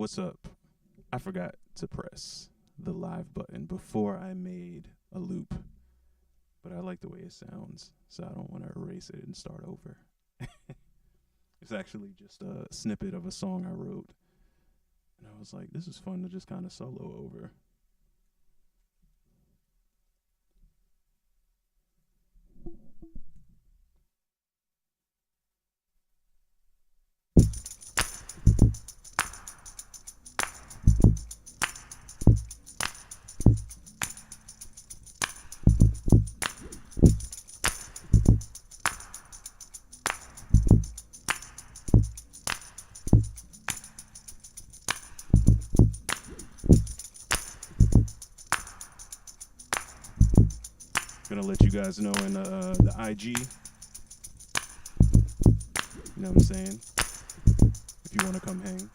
What's up? I forgot to press the live button before I made a loop, but I like the way it sounds, so I don't want to erase it and start over. It's actually just a snippet of a song I wrote, and I was like, this is fun to just kind of solo over. Gonna let you guys know in the IG. You know what I'm saying? If you want to come hang.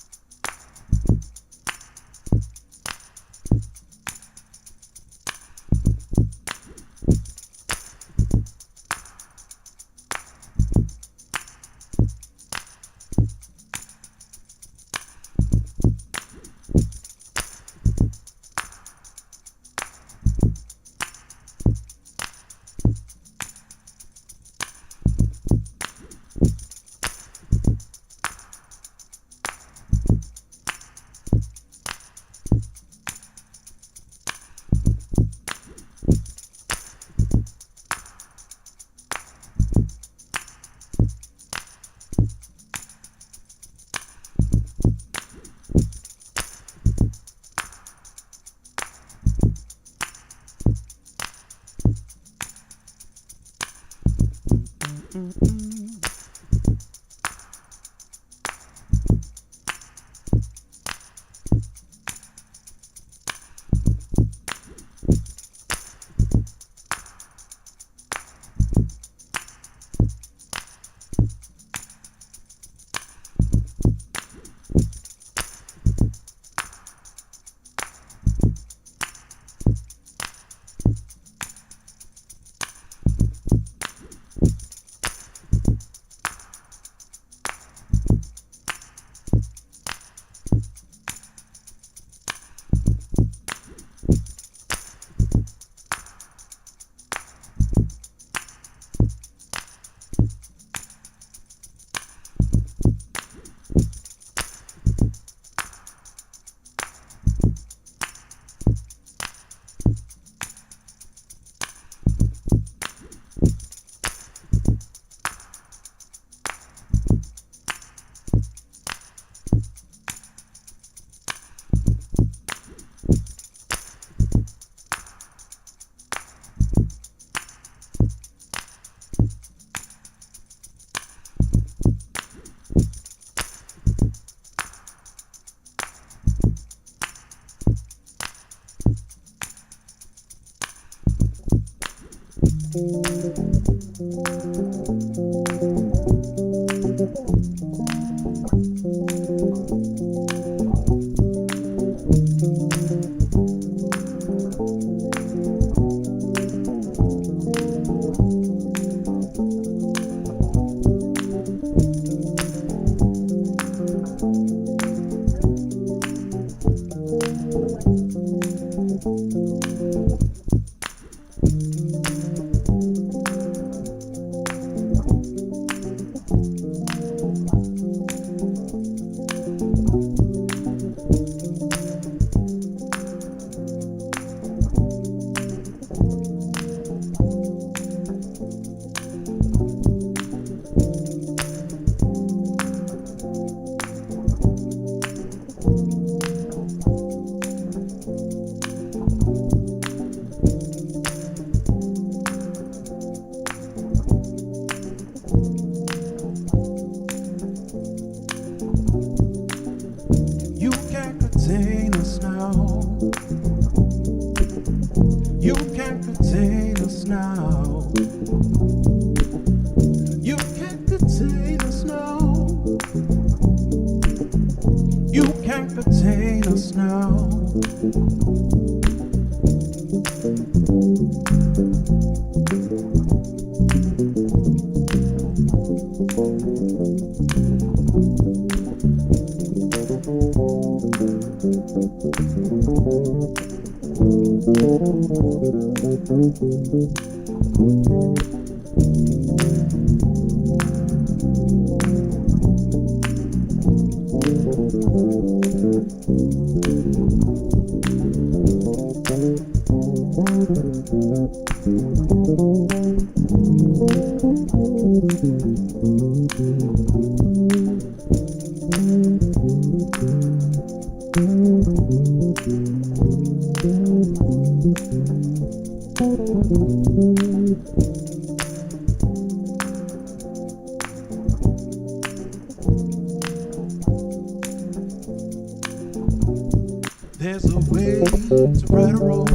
There's a way to right or wrong.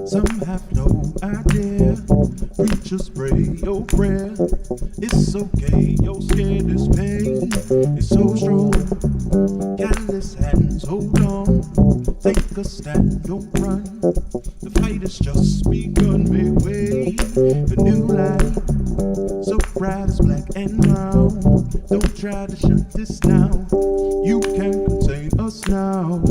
Some have no idea. Preachers pray your prayer. It's okay, your scared this pain is so strong. Callous hands, hold on. Take a stand, don't run. The fight has just begun. Make way for new life. So bright as black and brown. Don't try to shut this down. You can't contain us now.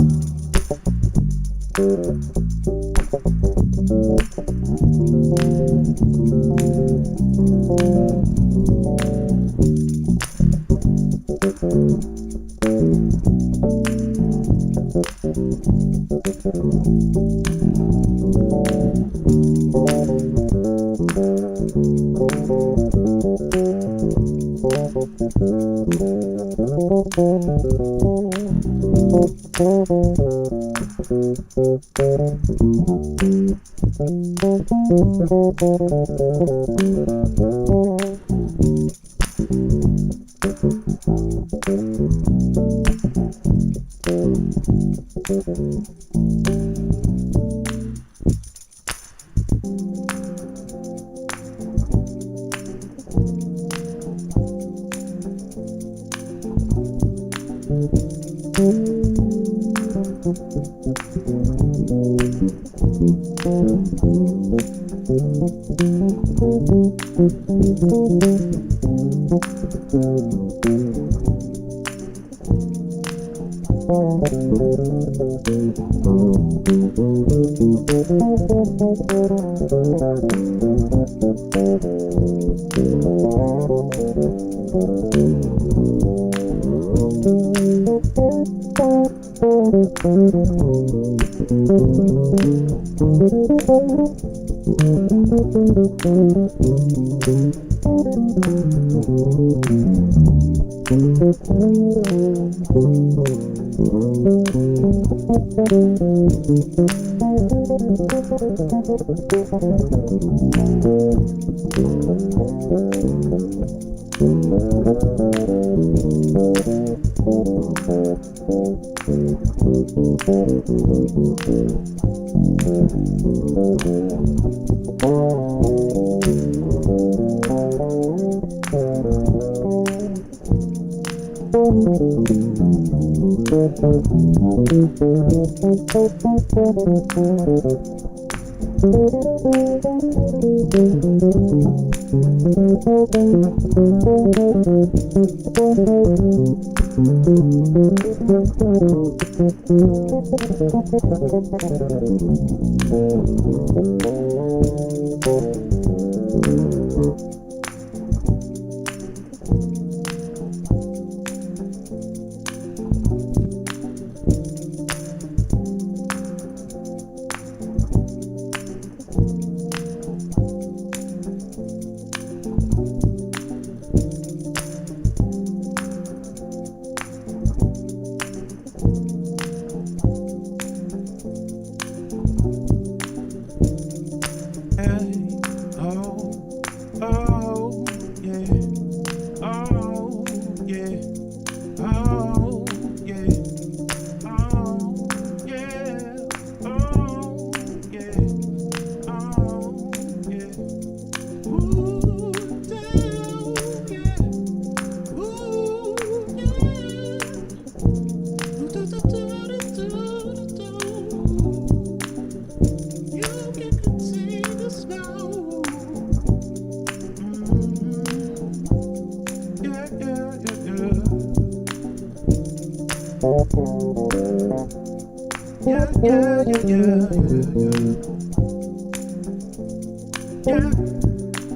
Yeah,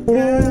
yeah,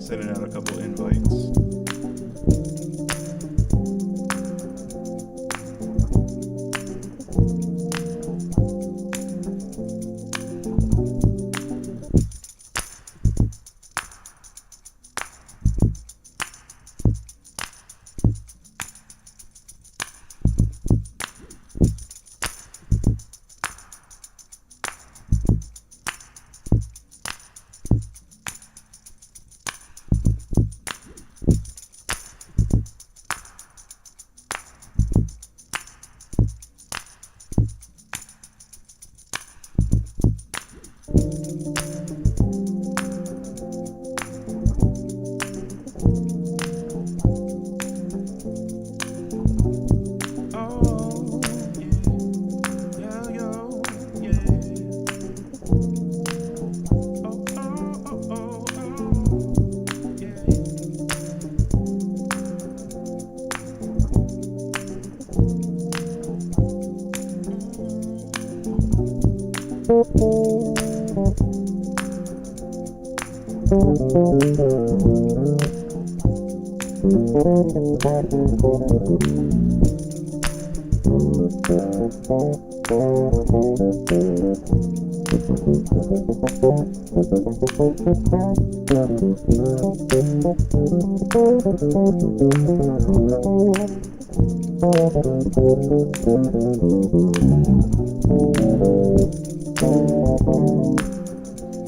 Sending out a couple invites.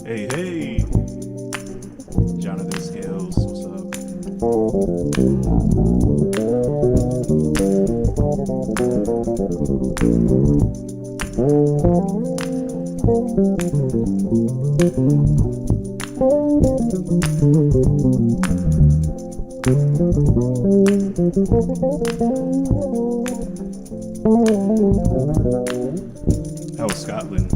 Hey, hey, Jonathan Scales, what's up? How was Scotland?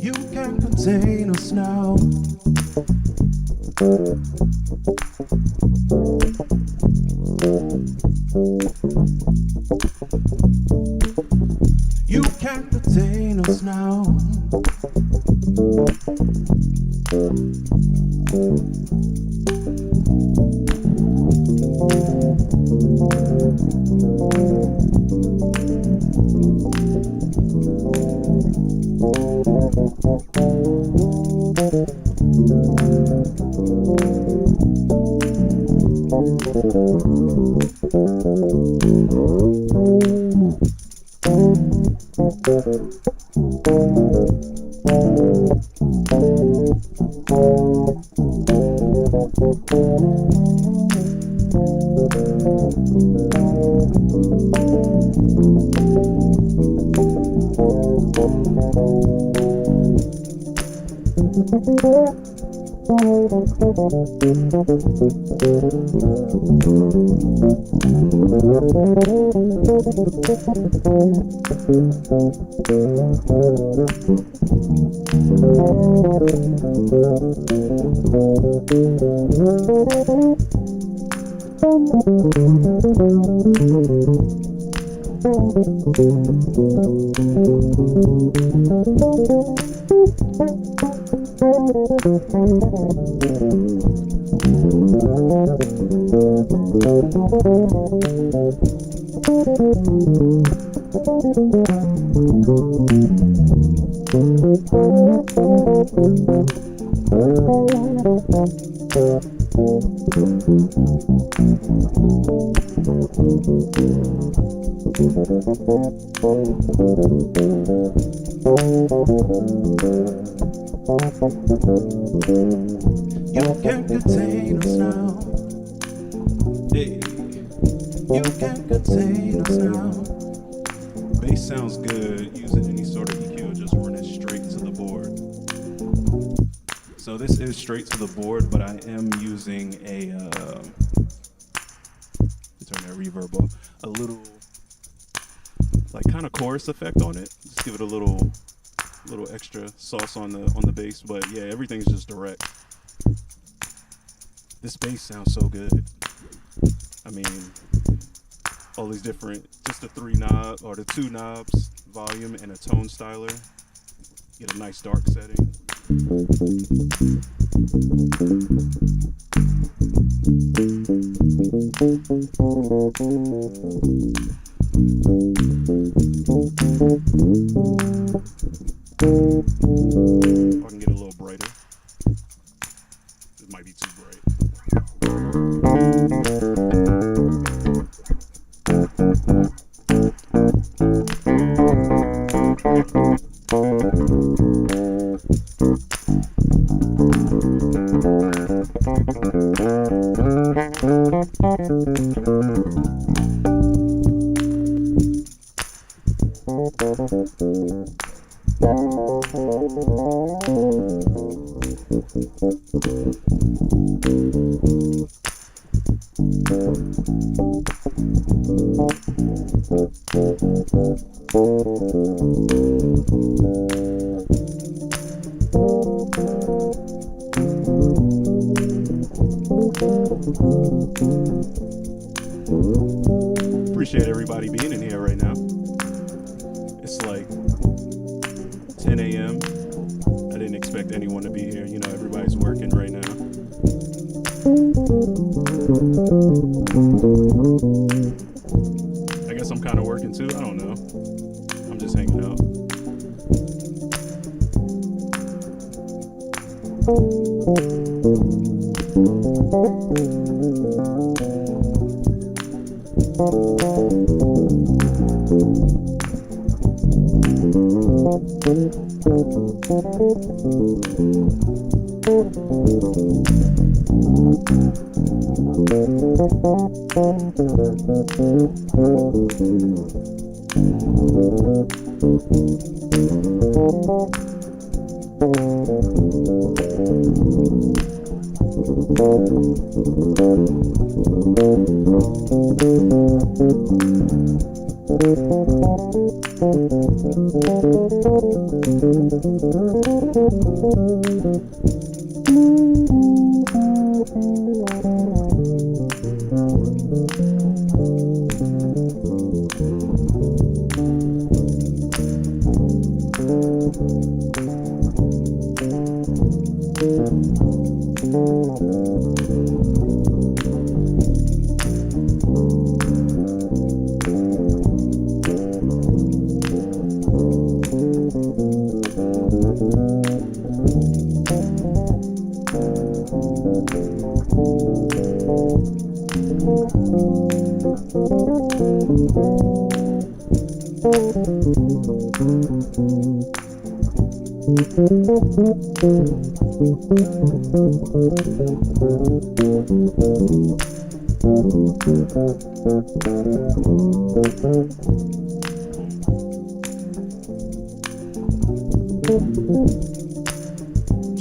You can't contain us now. You can't contain us now. You can't contain us now. Hey, you can't contain us now. Bass sounds good using any sort of EQ, just run it straight to the board. So this is straight to the board, but I am using a turn that reverb off, a little like kind of chorus effect on it. Just give it a little extra sauce on the bass, but yeah, everything's just direct. This bass sounds so good. I mean, all these different, just the two knobs, volume and a tone styler. Get a nice dark setting. I can get a little brighter. It might be too bright. Appreciate everybody being in here right now. It's like 10 a.m. I didn't expect anyone to be here. You know, everybody's working right now. I guess I'm kind of working too. I don't know. I'm just hanging out.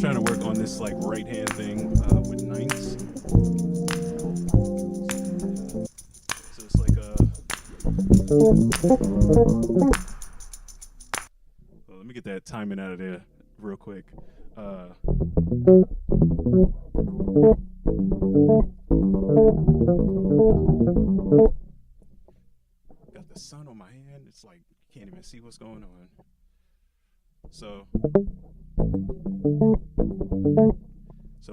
Trying to work on this like right hand thing with ninths. So it's like well, let me get that timing out of there real quick. Got the sun on my hand. It's like you can't even see what's going on. So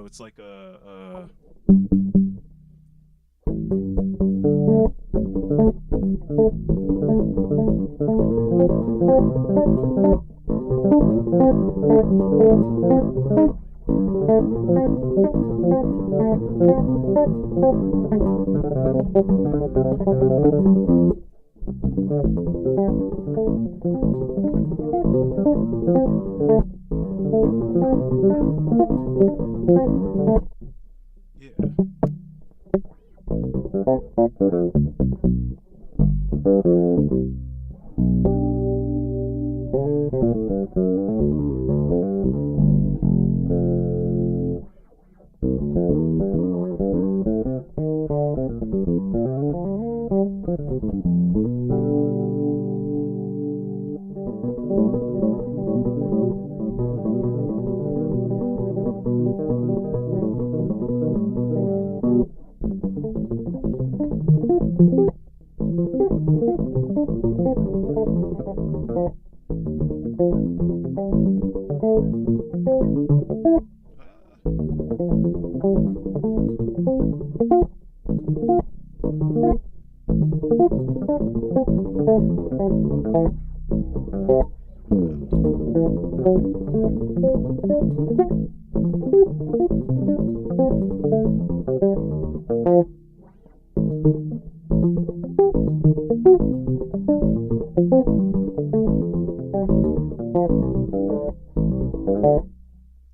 it's like a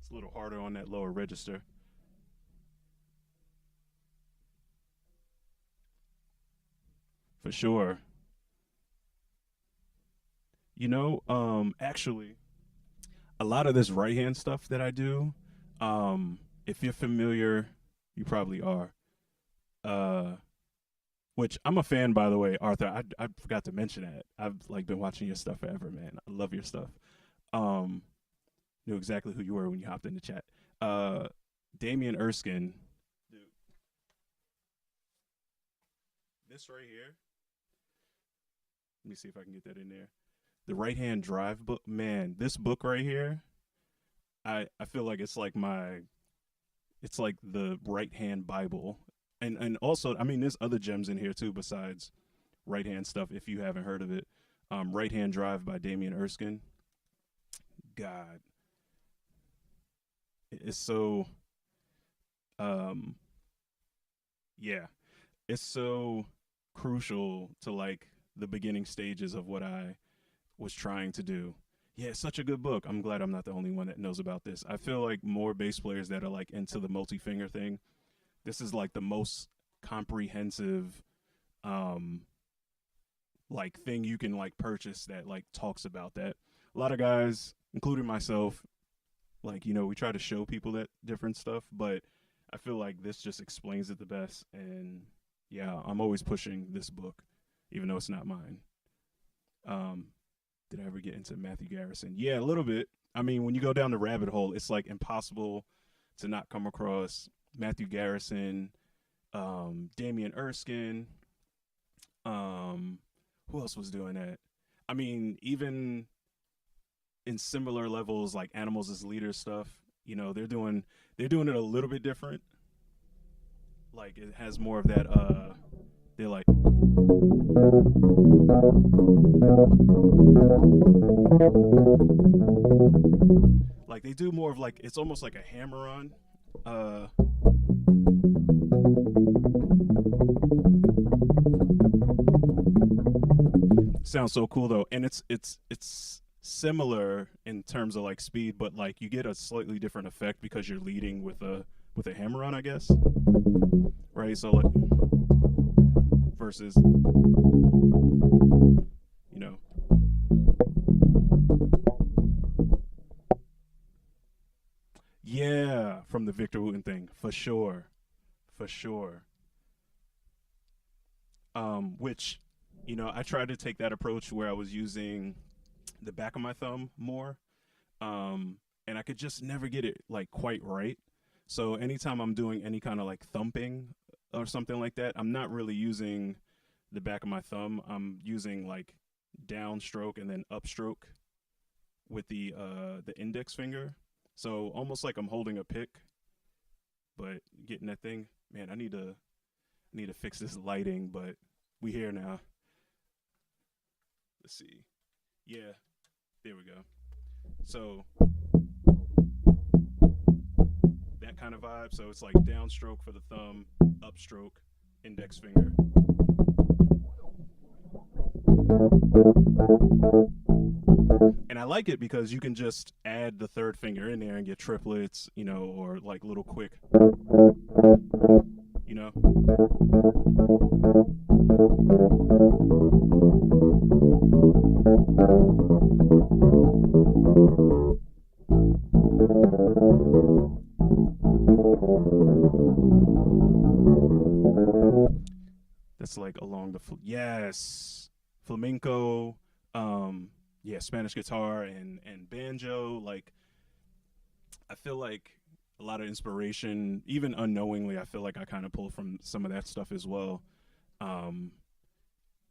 it's a little harder on that lower register. For sure. You know, actually, a lot of this right hand stuff that I do, if you're familiar, you probably are. Which I'm a fan, by the way, Arthur. I forgot to mention that. I've like been watching your stuff forever, man. I love your stuff. Knew exactly who you were when you hopped in the chat. Damien Erskine. Dude. This right here. Let me see if I can get that in there. The Right Hand Drive book, man. This book right here, I feel like it's like the right hand Bible. And also, I mean, there's other gems in here too besides right hand stuff. If you haven't heard of it, Right Hand Drive by Damien Erskine. God, it's so, yeah, it's so crucial to like the beginning stages of what I was trying to do. Yeah, it's such a good book. I'm glad I'm not the only one that knows about this. I feel like more bass players that are like into the multi-finger thing, this is like the most comprehensive like thing you can like purchase that like talks about that. A lot of guys, including myself, like, you know, we try to show people that different stuff, but I feel like this just explains it the best. And yeah, I'm always pushing this book, even though it's not mine. Did I ever get into Matthew Garrison? Yeah, a little bit. I mean, when you go down the rabbit hole, it's like impossible to not come across Matthew Garrison, Damien Erskine. Who else was doing that? I mean, even in similar levels, like Animals as Leaders stuff, you know, they're doing it a little bit different. Like it has more of that. They're like. Like they do more of like, it's almost like a hammer-on. Sounds so cool though, and it's similar in terms of like speed, but like you get a slightly different effect because you're leading with a hammer on, I guess. Right? So like versus, you know, yeah, from the Victor Wooten thing, for sure. For sure. Which, you know, I tried to take that approach where I was using the back of my thumb more. And I could just never get it like quite right. So anytime I'm doing any kind of like thumping or something like that, I'm not really using the back of my thumb. I'm using like downstroke and then upstroke with the index finger. So almost like I'm holding a pick, but getting that thing. Man, I need to fix this lighting, but we here now. Let's see. Yeah, there we go. So that kind of vibe. So it's like downstroke for the thumb, upstroke, index finger. And I like it because you can just add the third finger in there and get triplets, you know, or like little quick, you know. That's like along the yes, flamenco, yeah, Spanish guitar and banjo. Like I feel like a lot of inspiration, even unknowingly, I feel like I kind of pull from some of that stuff as well. Um,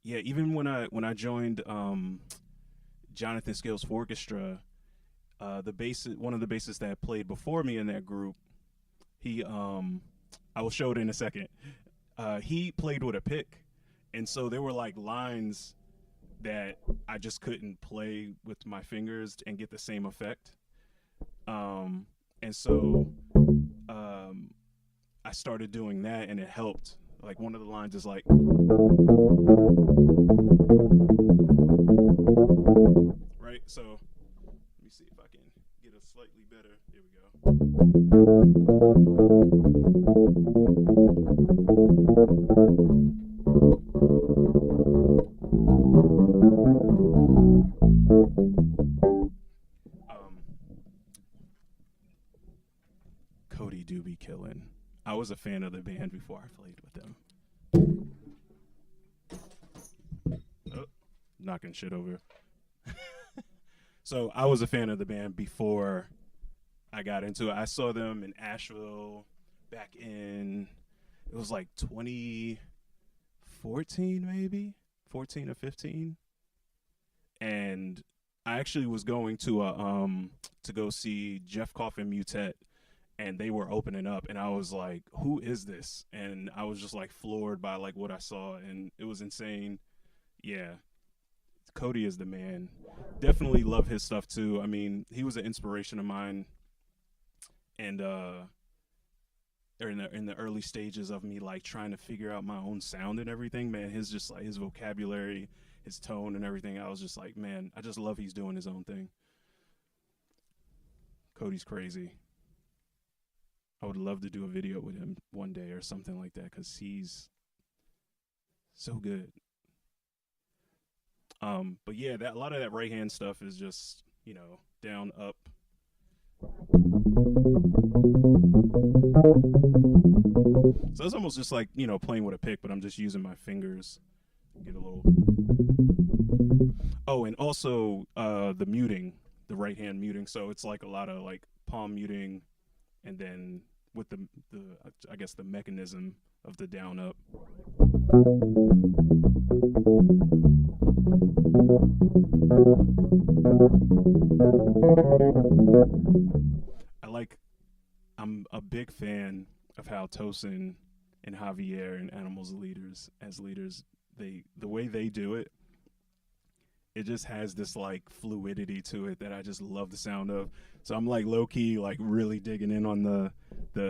yeah, even when I joined Jonathan Scales Orchestra, the bass one of the bassists that played before me in that group, he I will show it in a second. He played with a pick, and so there were like lines that I just couldn't play with my fingers and get the same effect. And so I started doing that, and it helped. Like one of the lines is like, right? So let me see if I can get a slightly better. Here we go. Cody do be killing. I was a fan of the band before I played with them. Oh, knocking shit over. So I was a fan of the band before I got into it. I saw them in Asheville back in, it was like 2014 maybe, 14 or 15. And I actually was going to go see Jeff Coffin Mutet, and they were opening up, and I was like, who is this? And I was just like floored by like what I saw, and it was insane. Yeah, Cody is the man. Definitely love his stuff too. I mean, he was an inspiration of mine, and in the early stages of me like trying to figure out my own sound and everything, man, his just like his vocabulary, his tone and everything, I was just like, man, I just love he's doing his own thing. Cody's crazy. I would love to do a video with him one day or something like that because he's so good. But yeah, that a lot of that right hand stuff is just, you know, down, up. So it's almost just like, you know, playing with a pick, but I'm just using my fingers. Get a little. Oh, and also the muting, the right hand muting. So it's like a lot of like palm muting, and then with the I guess the mechanism of the down up. I'm a big fan of how Tosin and Javier and Animals leaders as leaders, the way they do it, it just has this like fluidity to it that I just love the sound of. So I'm like low key like really digging in on the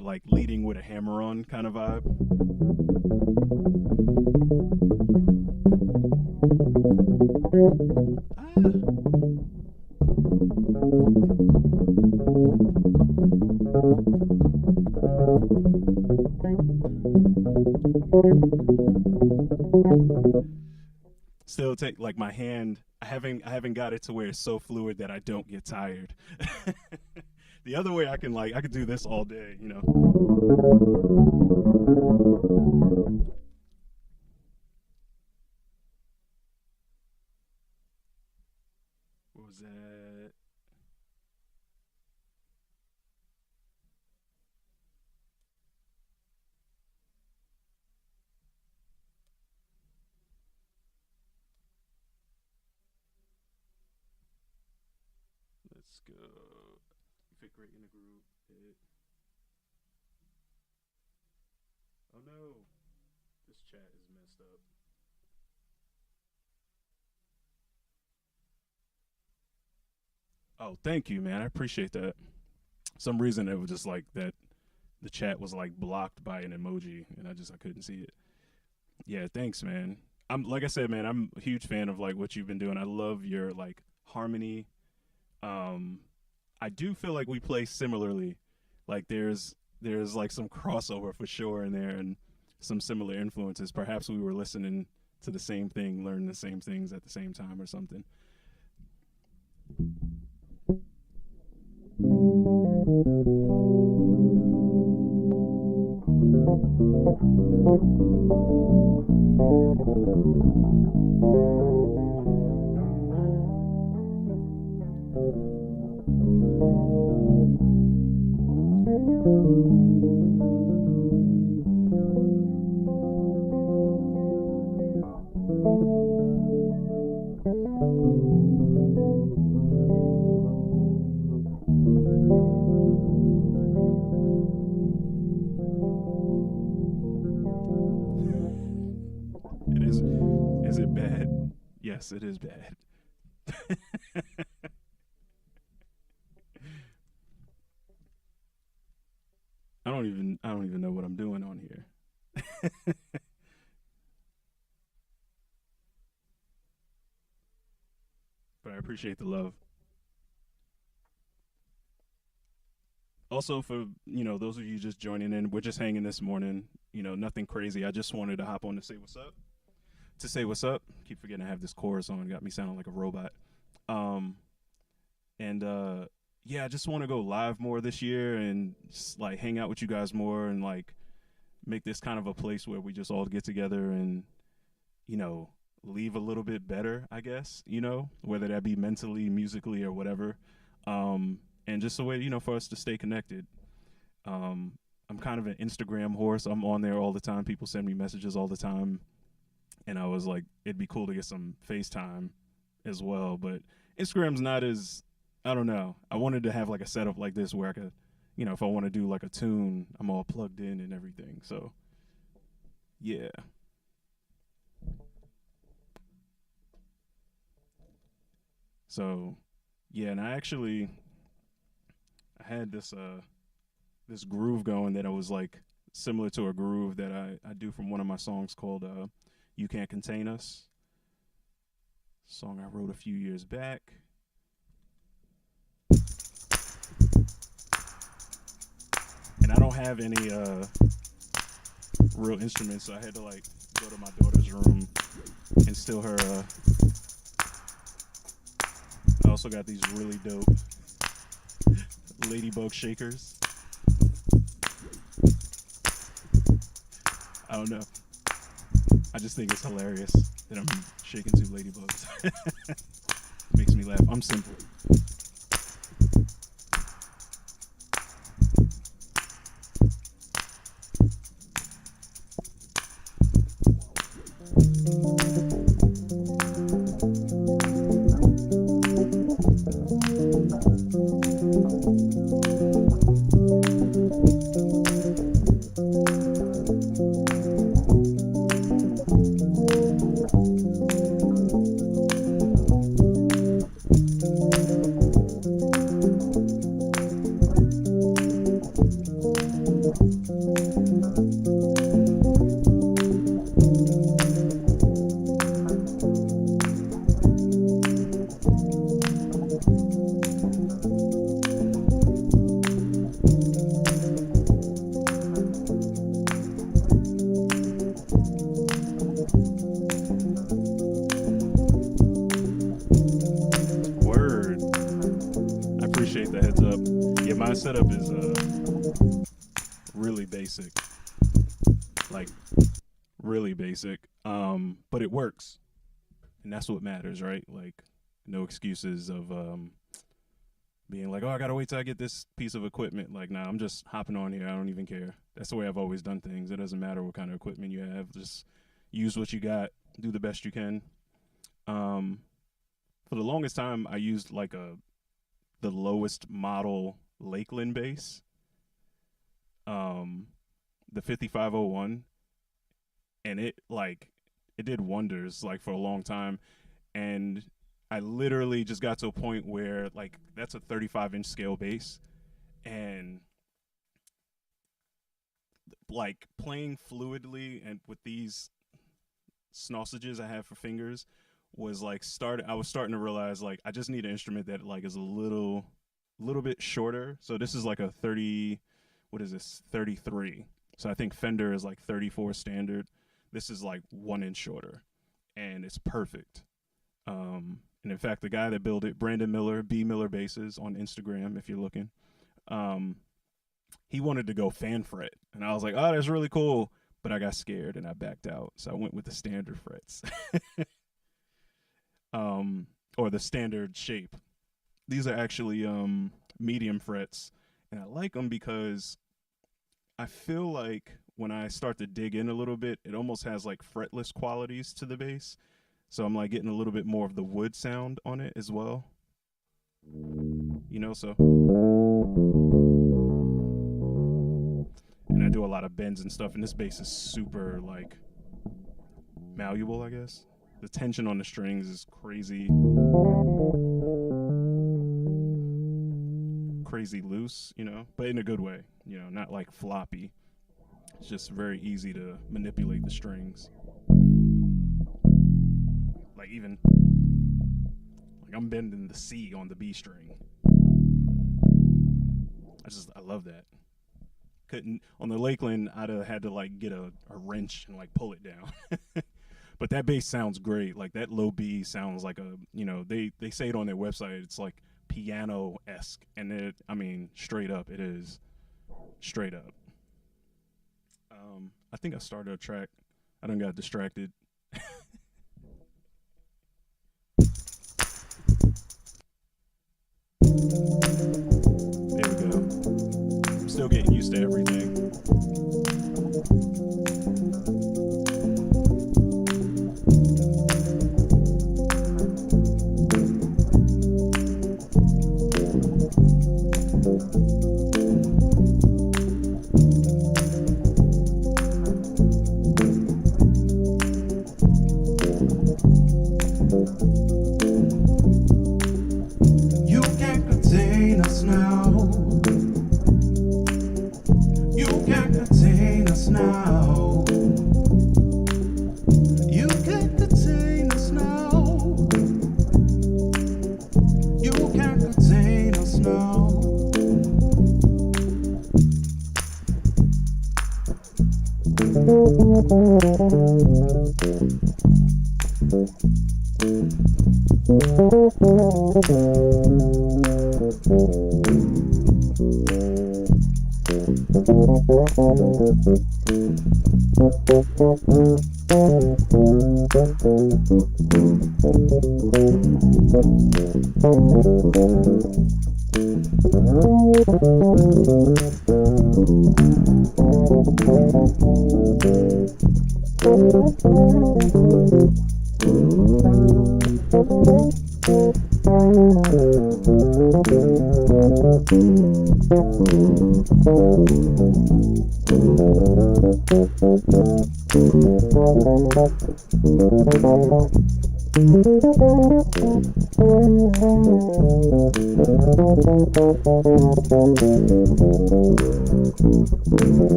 like leading with a hammer on kind of vibe. Still take like my hand. I haven't got it to where it's so fluid that I don't get tired. The other way I could do this all day, you know. What was that? Let's go. You fit great in a group. Oh no, this chat is messed up. Oh, thank you, man. I appreciate that. Some reason it was just like that. The chat was like blocked by an emoji, and I couldn't see it. Yeah, thanks, man. I'm like I said, man. I'm a huge fan of like what you've been doing. I love your like harmony. Um, I do feel like we play similarly. Like there's like some crossover for sure in there, and some similar influences. Perhaps we were listening to the same thing, learning the same things at the same time, or something. It is. Is it bad? Yes, it is bad. I don't even know what I'm doing on here. But I appreciate the love. Also, for those of you just joining in, we're just hanging this morning. Nothing crazy. I just wanted to hop on to say what's up. To say what's up. Keep forgetting I have this chorus on. Got me sounding like a robot. Um, and yeah, I just want to go live more this year and just like hang out with you guys more and like make this kind of a place where we just all get together and you know leave a little bit better, I guess. Whether that be mentally, musically, or whatever. And just a way for us to stay connected. I'm kind of an Instagram horse. I'm on there all the time. People send me messages all the time, and I was like, it'd be cool to get some FaceTime as well. But Instagram's not as, I don't know. I wanted to have like a setup like this where I could, if I want to do like a tune, I'm all plugged in and everything. So, yeah. So, yeah, and I had this groove going that I was like similar to a groove that I do from one of my songs called "You Can't Contain Us." Song I wrote a few years back. And I don't have any real instruments, so I had to like go to my daughter's room and steal her. I also got these really dope ladybug shakers. I don't know. I just think it's hilarious that I'm shaking two ladybugs. Makes me laugh. I'm simple. appreciate the heads up. Yeah, my setup is really basic, like really basic. But it works, and that's what matters, right? Like, no excuses of being like, oh, I gotta wait till I get this piece of equipment. Like, nah, I'm just hopping on here. I don't even care. That's the way I've always done things. It doesn't matter what kind of equipment you have. Just use what you got. Do the best you can. For the longest time, I used like the lowest model Lakeland bass, the 5501, and it did wonders like for a long time. And I literally just got to a point where like that's a 35-inch scale bass, and like playing fluidly and with these sausages I have for fingers was like I was starting to realize like I just need an instrument that like is a little bit shorter. So this is like a 33. So I think Fender is like 34 standard. This is like 1 inch shorter, and it's perfect. And in fact, the guy that built it, Brandon Miller, B Miller Basses on Instagram, if you're looking, he wanted to go fan fret, and I was like, oh, that's really cool. But I got scared and I backed out. So I went with the standard frets. Or the standard shape. These are actually medium frets, and I like them because I feel like when I start to dig in a little bit, it almost has like fretless qualities to the bass. So I'm like getting a little bit more of the wood sound on it as well. You know, so. And I do a lot of bends and stuff, and this bass is super like malleable, I guess. The tension on the strings is crazy loose, you know, but in a good way, you know, not like floppy. It's just very easy to manipulate the strings. Like even like I'm bending the C on the B string. I love that. Couldn't on the Lakeland, I'd have had to like get a wrench and like pull it down. But that bass sounds great. Like that low B sounds like a, you know, they say it on their website, it's like piano-esque, and it, I mean, straight up, it is straight up. I think I started a track. I done got distracted. There we go. I'm still getting used to everything. You can't contain us now. You can't contain us now. You can't contain us now. You can't contain us now.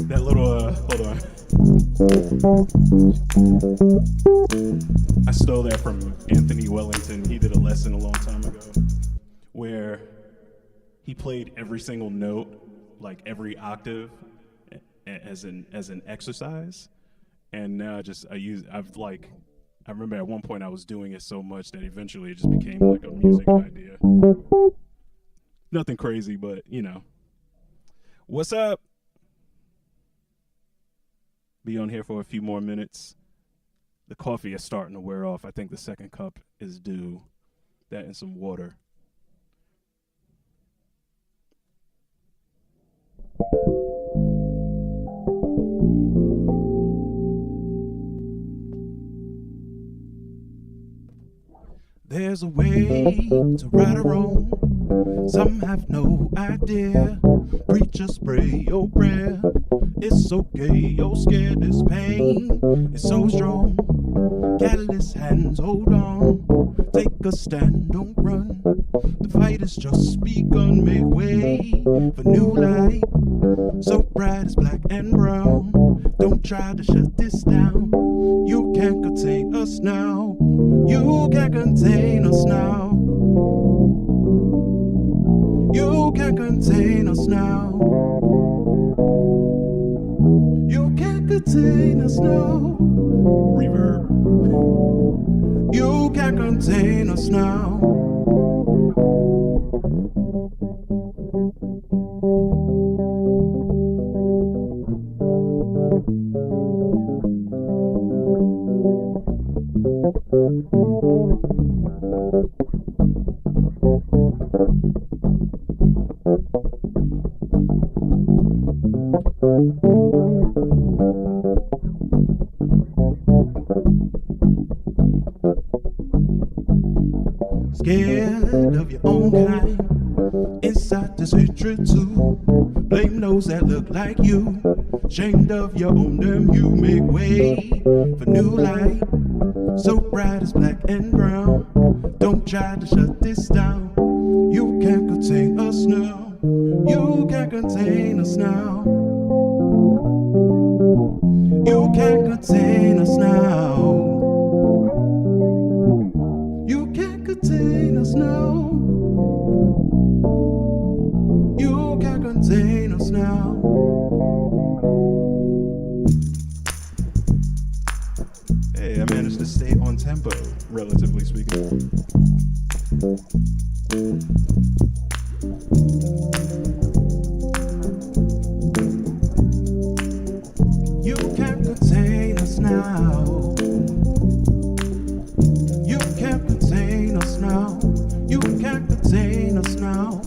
That little, hold on. I stole that from Anthony Wellington. He did a lesson a long time ago where he played every single note, like every octave, as an exercise. And now I remember at one point I was doing it so much that eventually it just became like a music idea. Nothing crazy, but you know. What's up? Be on here for a few more minutes. The coffee is starting to wear off. I think the second cup is due. That and some water. There's a way to right a wrong. Some have no idea. Preacher, spray your prayer. It's okay, you're scared. This pain is so strong. Catalyst hands, hold on. Take a stand, don't run. The fight has just begun. Make way for new light. So bright as black and brown. Don't try to shut this down. You can't contain us now. You can't contain us now. You can't contain us now. You can't contain us now. Reverb. You can't contain us now. Scared of your own kind, inside this hatred too. Blame those that look like you. Ashamed of your own damn you. Make way for new light. So bright as black and brown. Don't try to shut this down. You can't contain us now. You can't contain us now. You can't contain us now. You can't contain us now. You can't contain us now. Hey, I managed to stay on tempo, relatively speaking. You can't contain us now. You can't contain us now. You can't contain us now.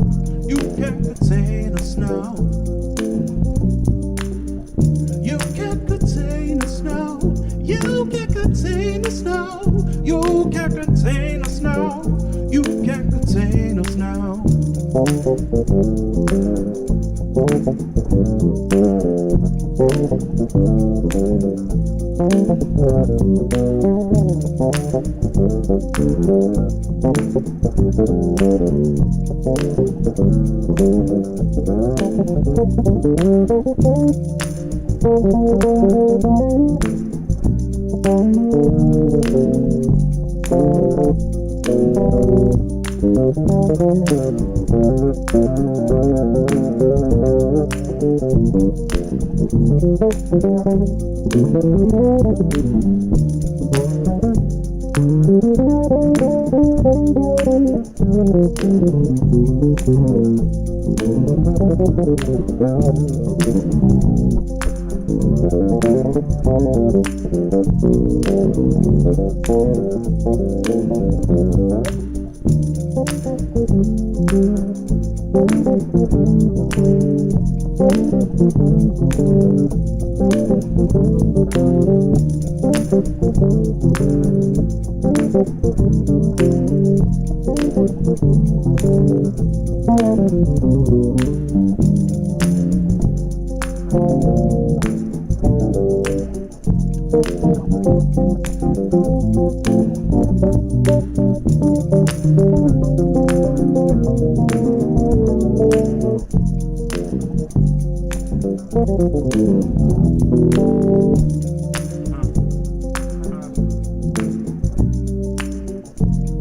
can't contain us now. You can't contain us now.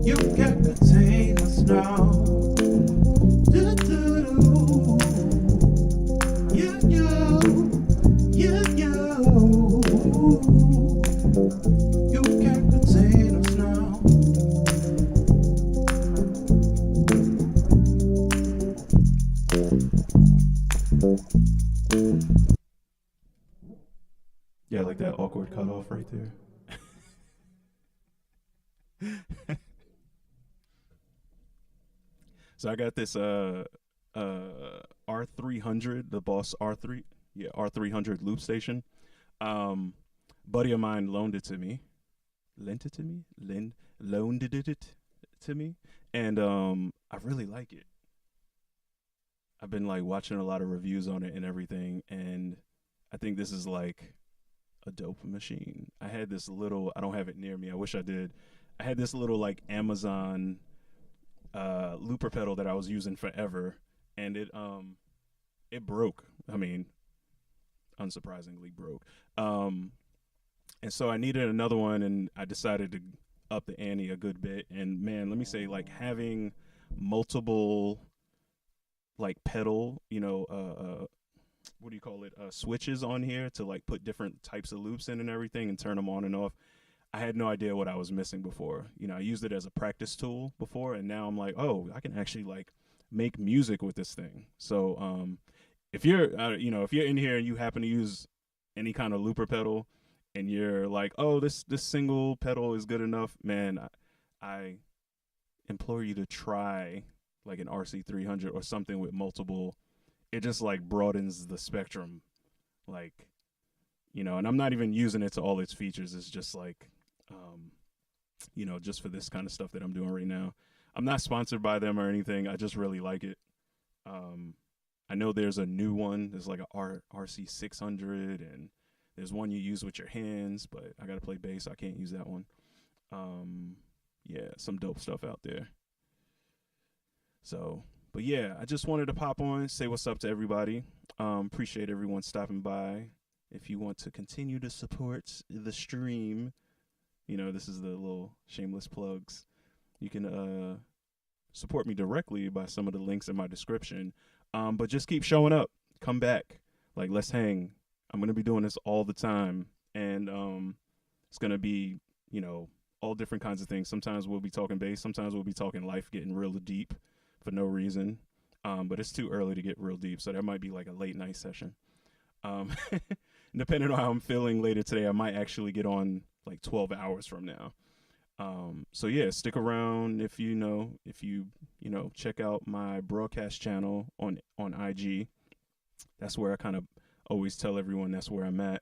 You can't contain us now. Do-do-do. You, you, you can't contain us now. Yeah, like that awkward cutoff right there. So I got this R300, the Boss R3, yeah, R300 loop station. Buddy of mine loaned it to me. Lent it to me? Loaned it to me. And I really like it. I've been like watching a lot of reviews on it and everything, and I think this is like a dope machine. I had this little, I don't have it near me, I wish I did. I had this little like Amazon looper pedal that I was using forever, and it broke. I mean, unsurprisingly broke. And so I needed another one, and I decided to up the ante a good bit. And man, let me say, like having multiple like pedal, what do you call it? Switches on here to like put different types of loops in and everything, and turn them on and off. I had no idea what I was missing before. I used it as a practice tool before, and now I'm like, oh, I can actually like make music with this thing. So if you're, if you're in here and you happen to use any kind of looper pedal, and you're like, oh, this single pedal is good enough, man, I implore you to try like an RC300 or something with multiple. It just like broadens the spectrum, like, and I'm not even using it to all its features. It's just like, just for this kind of stuff that I'm doing right now. I'm not sponsored by them or anything. I just really like it. I know there's a new one. There's like a RC600, and there's one you use with your hands, but I got to play bass. So I can't use that one. Yeah, some dope stuff out there. So, but yeah, I just wanted to pop on, say what's up to everybody. Appreciate everyone stopping by. If you want to continue to support the stream, this is the little shameless plugs. You can support me directly by some of the links in my description. But just keep showing up. Come back. Like, let's hang. I'm going to be doing this all the time. And it's going to be, all different kinds of things. Sometimes we'll be talking bass. Sometimes we'll be talking life, getting real deep for no reason. But it's too early to get real deep. So that might be like a late night session. Depending on how I'm feeling later today, I might actually get on like 12 hours from now. So yeah, stick around if you check out my broadcast channel on IG. That's where I kind of always tell everyone that's where I'm at.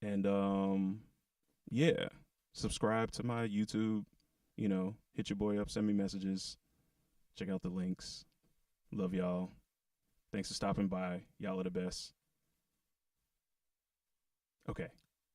And yeah, subscribe to my YouTube. hit your boy up, send me messages, check out the links. Love y'all. Thanks for stopping by. Y'all are the best. Okay.